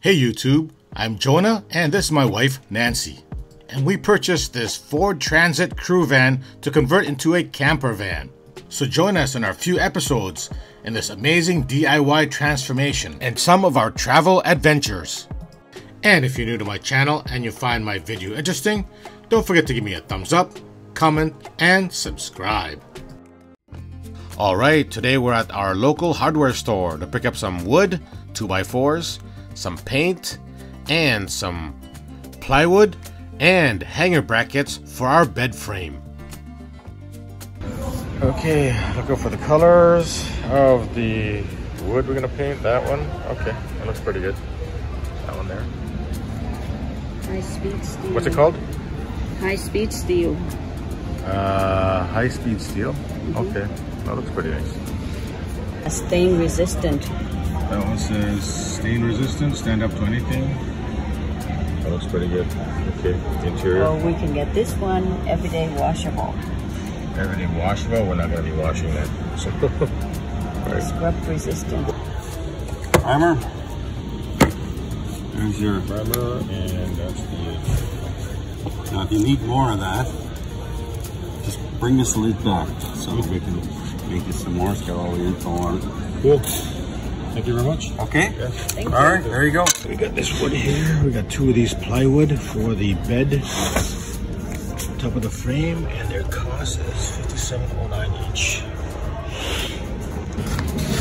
Hey YouTube, I'm Jonah and this is my wife Nancy. And we purchased this Ford Transit crew van to convert into a camper van. So join us in our few episodes in this amazing DIY transformation and some of our travel adventures. And if you're new to my channel and you find my video interesting, don't forget to give me a thumbs up, comment, and subscribe. Alright, today we're at our local hardware store to pick up some wood, 2x4s, some paint, and some plywood and hanger brackets for our bed frame. Okay, looking for the colors of the wood we're gonna paint. That one, okay, that looks pretty good. That one there. High speed steel. What's it called? High speed steel. High speed steel. Okay, that looks pretty nice. A stain resistant. That one says stain resistant, stand up to anything. That looks pretty good. Okay, interior. Or we can get this one, everyday washable. Everyday washable? We're not going to be washing that. So, right. Scrub resistant. Primer. There's your Primer, and that's the... Now if you need more of that, just bring this lid back so we can make it some more, get all the info on it. Cool. Thank you very much. Okay. Yeah. Thank you. All right, there you go. We got this wood here. We got two of these plywood for the bed. Top of the frame, and their cost is $57.09 each.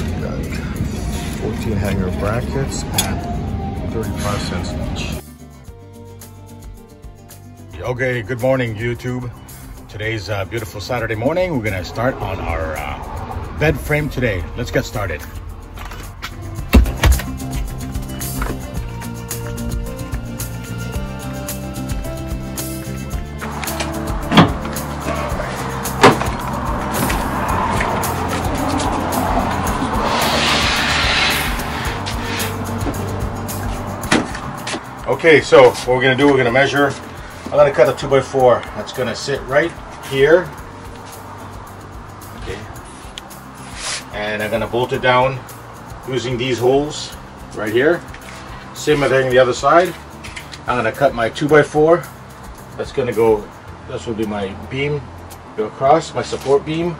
We got 14 hanger brackets at 35 cents each. Okay, good morning YouTube. Today's a beautiful Saturday morning. We're gonna start on our bed frame today. Let's get started. Okay, so what we're gonna do, we're gonna measure. I'm gonna cut a 2x4 that's gonna sit right here. Okay. And I'm gonna bolt it down using these holes right here. Same thing on the other side. I'm gonna cut my 2x4. That's gonna go, this will be my beam, go across, my support beam.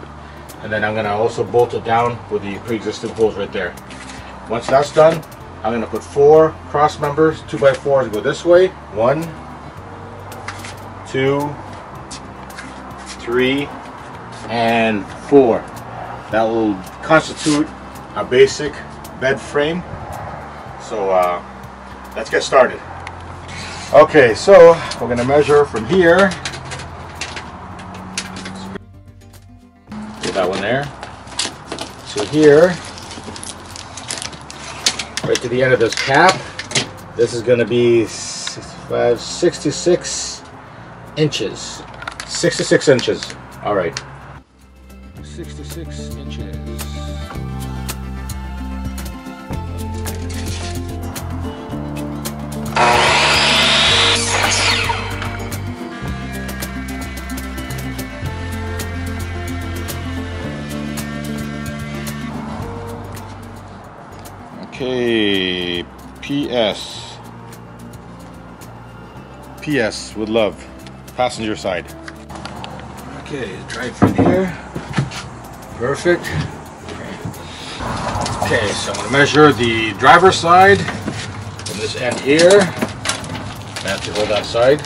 And then I'm gonna also bolt it down with the pre-existing holes right there. Once that's done, I'm going to put 4 cross members, 2x4s go this way. 1, 2, 3, and 4. That will constitute a basic bed frame. So let's get started. Okay, so we're going to measure from here. Put that one there. So here. Right to the end of this cap. This is going to be 66 inches. 66 inches. All right. 66 inches. Okay, PS with love, passenger side. Okay, try from here. Perfect. Okay, so I'm going to measure the driver's side from this end here. I have to hold that side.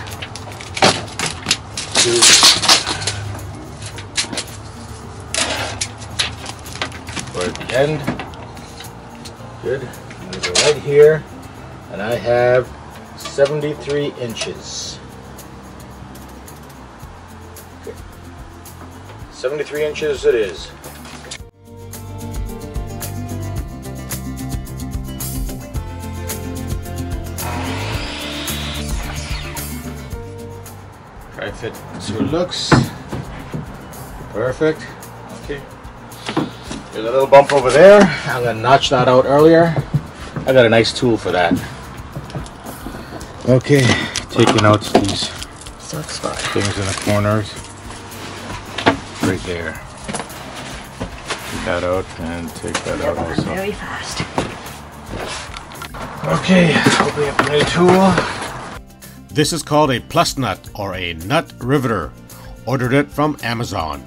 Or at the end. Good. I'm going to go right here, and I have 73 inches. Okay. 73 inches it is. Try to fit, see what it looks. Perfect. Okay. There's a little bump over there. I'm going to notch that out earlier. I got a nice tool for that. Okay, taking out these things in the corners. Right there. Take that out and take that out also. Very fast. Okay, opening up the new tool. This is called a plus nut or a nut riveter. Ordered it from Amazon.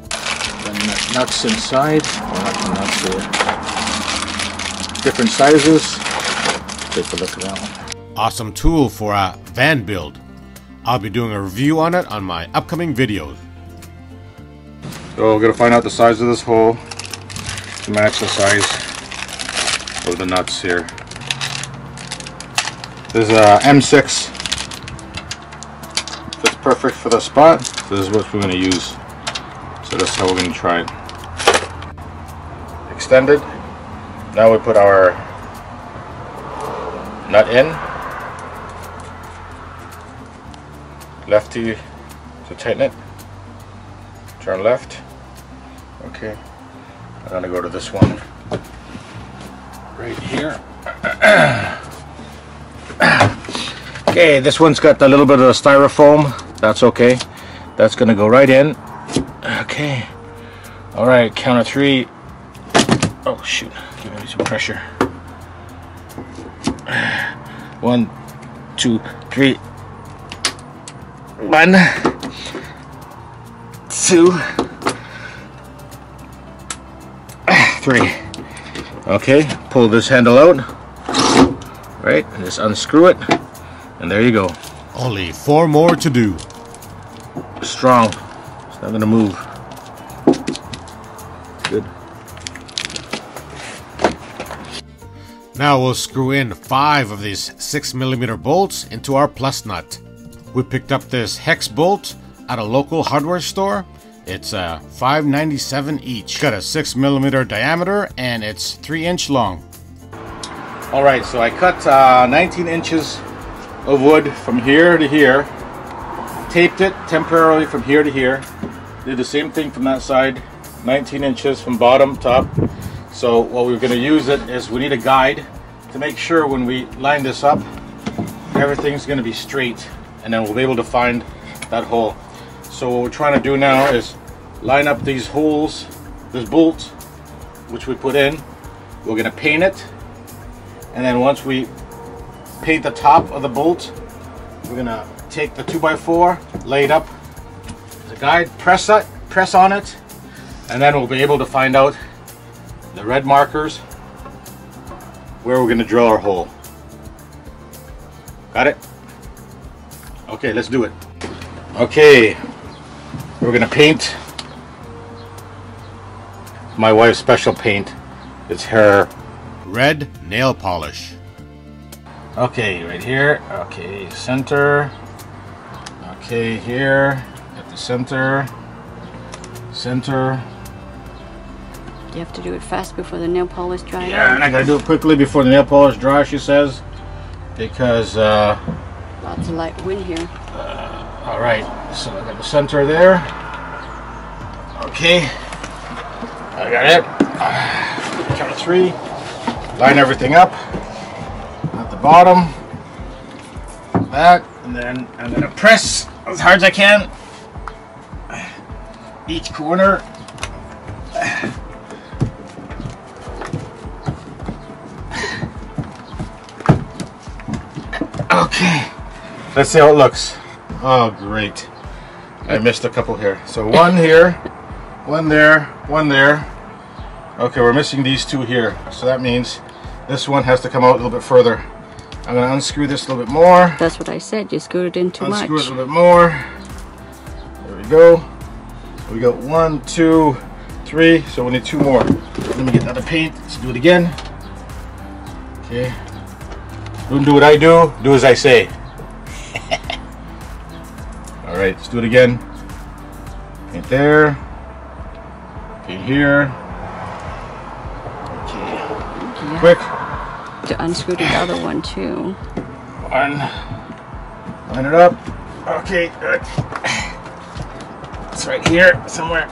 The nuts inside. Nuts here. Different sizes. Take a look at that one. Awesome tool for a van build. I'll be doing a review on it on my upcoming videos. So we're going to find out the size of this hole to match the size of the nuts here. This is a M6. Fits perfect for the spot. So this is what we're going to use. So that's how we're going to try it. Extended. Now we put our nut in. Lefty to tighten it. Turn left. Okay. I'm going to go to this one. Right here. Okay, this one's got a little bit of the styrofoam. That's okay. That's going to go right in. Okay. Alright, count of 3. Oh shoot, give me some pressure. 1, 2, 3. 1, 2, 3. Okay, pull this handle out. Right, and just unscrew it. And there you go. Only 4 more to do. Strong. It's not going to move. Good. Now we'll screw in 5 of these 6mm bolts into our plus nut. We picked up this hex bolt at a local hardware store. It's $5.97 each. Got a 6mm diameter and it's 3-inch long. Alright, so I cut 19 inches of wood from here to here. Taped it temporarily from here to here. Did the same thing from that side. 19 inches from bottom top. So what we're going to use it is we need a guide to make sure when we line this up everything's going to be straight, and then we'll be able to find that hole. So what we're trying to do now is line up these holes, this bolt which we put in. We're going to paint it, and then once we paint the top of the bolt, we're going to take the 2x4, lay it up as a guide, press on it, and then we'll be able to find out the red markers where we're going to drill our hole. Got it? Okay, let's do it. Okay, we're going to paint. My wife's special paint. It's her red nail polish. Okay, right here. Okay, center. Okay, here at the center. Center. You have to do it fast before the nail polish dries. Yeah, and I gotta do it quickly before the nail polish dries, she says, because lots of light wind here. all right, so I got the center there. Okay, I got it. Count of 3. Line everything up at the bottom. That, and then I'm gonna press as hard as I can each corner. Okay, let's see how it looks. Oh, great. I missed a couple here. So 1 here, 1 there, 1 there. Okay, we're missing these 2 here. So that means this one has to come out a little bit further. I'm going to unscrew this a little bit more. That's what I said. You screwed it in too much. Unscrew it a little bit more. There we go. We got 1, 2, 3. So we need 2 more. Let me get another paint. Let's do it again. Okay. Don't do what I do. Do as I say. All right. Let's do it again. Paint there. Paint here. Okay. Yeah. Quick. To unscrew the other one too. 1. Line it up. Okay, good. It's right here somewhere.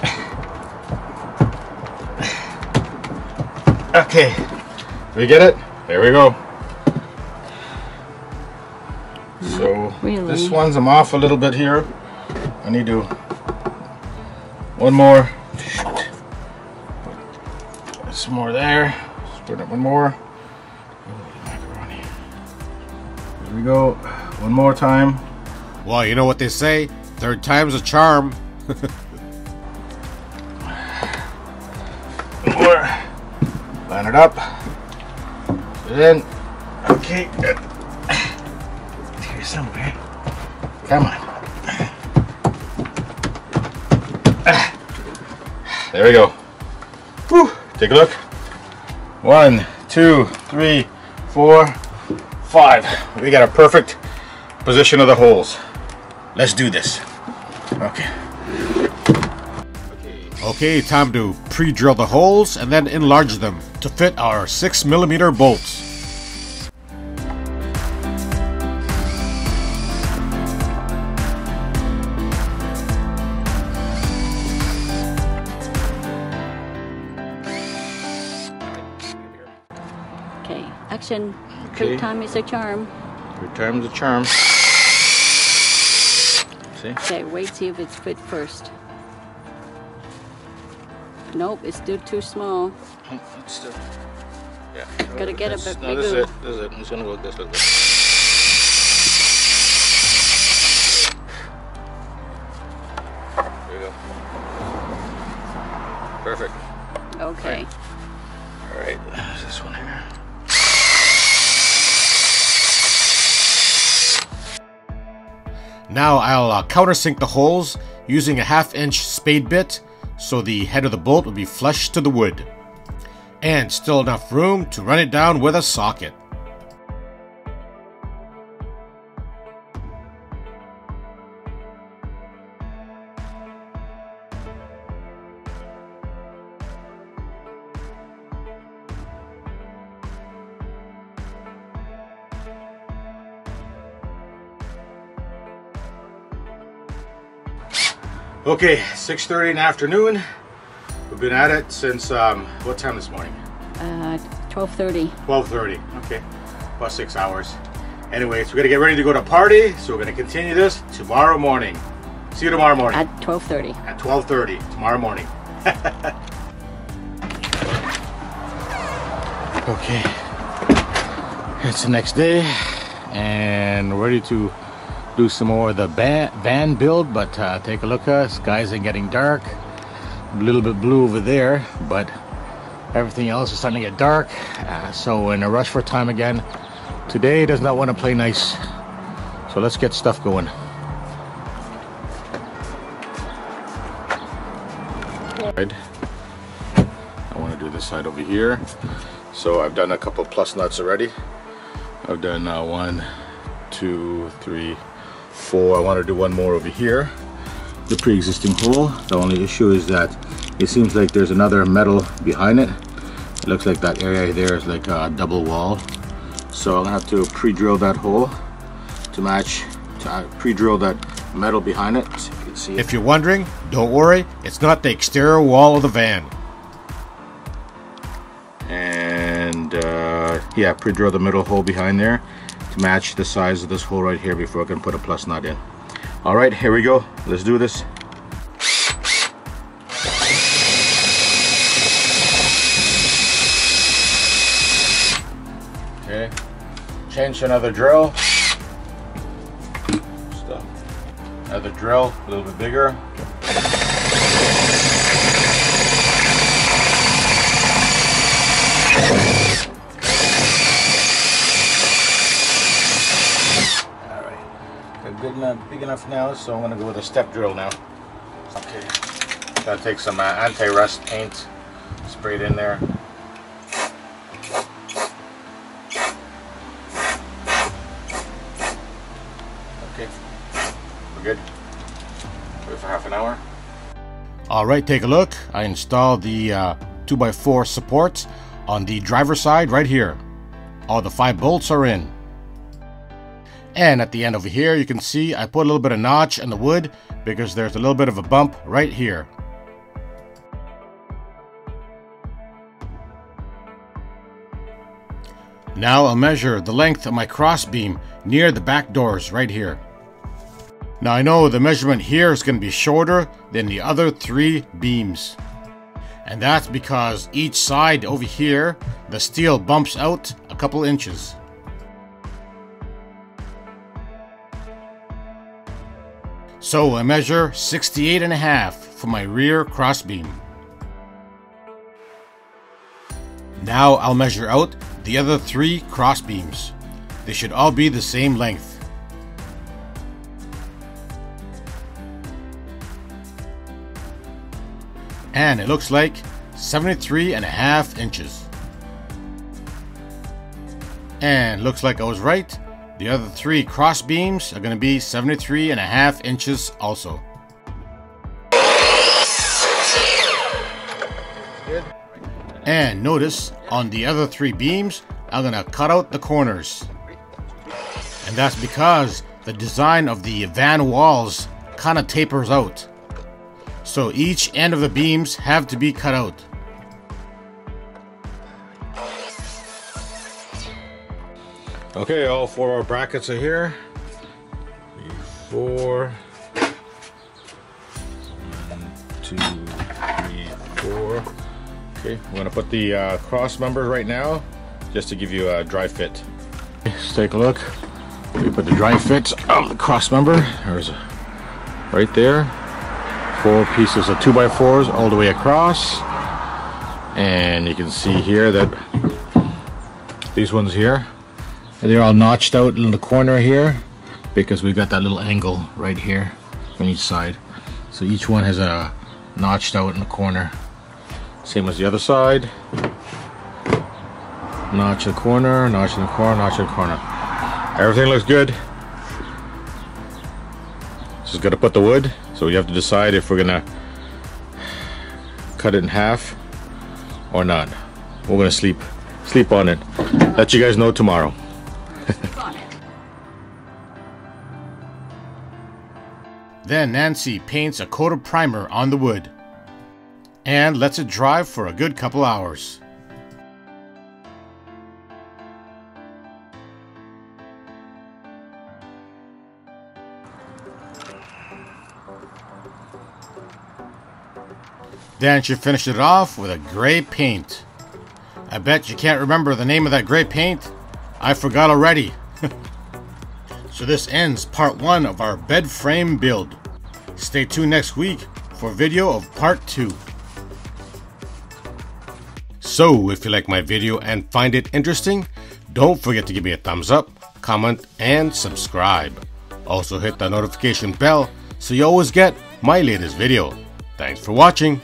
Okay. We get it? There we go. So really. This one's I'm off a little bit here. I need to 1 more. Shoot. Some more there. Let's put up 1 more. Here we go. One more time. Well, you know what they say, third time's a charm. More. Line it up. Then, okay. Here's somewhere. Come on. There we go. Whew. Take a look. 1, 2, 3, 4, 5. We got a perfect position of the holes. Let's do this. Okay. Okay, time to pre-drill the holes and then enlarge them to fit our 6mm bolts. Okay, action. Okay. Third time is a charm. Third time's a charm. See? Okay, wait, see if it's fit first. Nope, it's still too small. It's still, yeah. Gotta get a bit no, this is bigger. it. This is it. It's gonna work this little bit. There you go. Perfect. Okay. All right. There's this one here. Now I'll countersink the holes using a 1/2-inch spade bit so the head of the bolt will be flush to the wood. And still enough room to run it down with a socket. Okay, 6:30 in the afternoon. We've been at it since what time this morning? 12:30. 12:30. Okay, about 6 hours. Anyways, we're gonna get ready to go to a party, so we're gonna continue this tomorrow morning. See you tomorrow morning. At 12:30. At 12:30 tomorrow morning. Okay, it's the next day, and we're ready to do some more of the van build. But take a look at us, skies are getting dark. A little bit blue over there, but everything else is starting to get dark. So we're in a rush for time again. Today does not want to play nice, so let's get stuff going. I want to do this side over here. So I've done a couple plus nuts already. I've done 1, 2, 3, 4. I want to do one more over here. The pre-existing hole. The only issue is that it seems like there's another metal behind it. It looks like that area there is like a double wall. So I'm gonna have to pre-drill that hole to match, to pre-drill that metal behind it so you can see it. If you're wondering, don't worry, it's not the exterior wall of the van. And yeah, pre-drill the middle hole behind there to match the size of this hole right here before I can put a plus nut in. All right, here we go. Let's do this. Okay, change to another drill. Stuff. Another drill, a little bit bigger. Big enough now, so I'm going to go with a step drill now. Okay, gotta take some anti-rust paint, spray it in there. Okay, we're good. Wait for half an hour. Alright, take a look. I installed the 2x4 support on the driver's side right here. All the 5 bolts are in. And at the end over here, you can see I put a little bit of notch in the wood because there's a little bit of a bump right here. Now I'll measure the length of my cross beam near the back doors right here. Now I know the measurement here is going to be shorter than the other 3 beams. And that's because each side over here, the steel bumps out a couple inches. So I measure 68.5 for my rear crossbeam. Now I'll measure out the other 3 crossbeams. They should all be the same length. And it looks like 73.5 inches. And looks like I was right. The other 3 cross beams are going to be 73.5 inches also. And notice on the other 3 beams, I'm going to cut out the corners. And that's because the design of the van walls kind of tapers out. So each end of the beams have to be cut out. Okay, all 4 of our brackets are here. 4. 1, 2, 3, 4. Okay, we're gonna put the cross members right now, just to give you a dry fit. Let's take a look. We put the dry fit of the cross member. There's right there. 4 pieces of 2x4s all the way across, and you can see here that these ones here, they're all notched out in the corner here because we got that little angle right here on each side. So each one has a notched out in the corner. Same as the other side. Notch in the corner, notch in the corner, notch in the corner. Everything looks good. Just gotta put the wood. So we have to decide if we're gonna cut it in half or not. We're gonna sleep on it. Let you guys know tomorrow. Then Nancy paints a coat of primer on the wood and lets it dry for a good couple hours. Then she finished it off with a gray paint. I bet you can't remember the name of that gray paint. I forgot already. So this ends part 1 of our bed frame build. Stay tuned next week for video of part 2. So if you like my video and find it interesting, don't forget to give me a thumbs up, comment, and subscribe. Also hit the notification bell so you always get my latest video. Thanks for watching.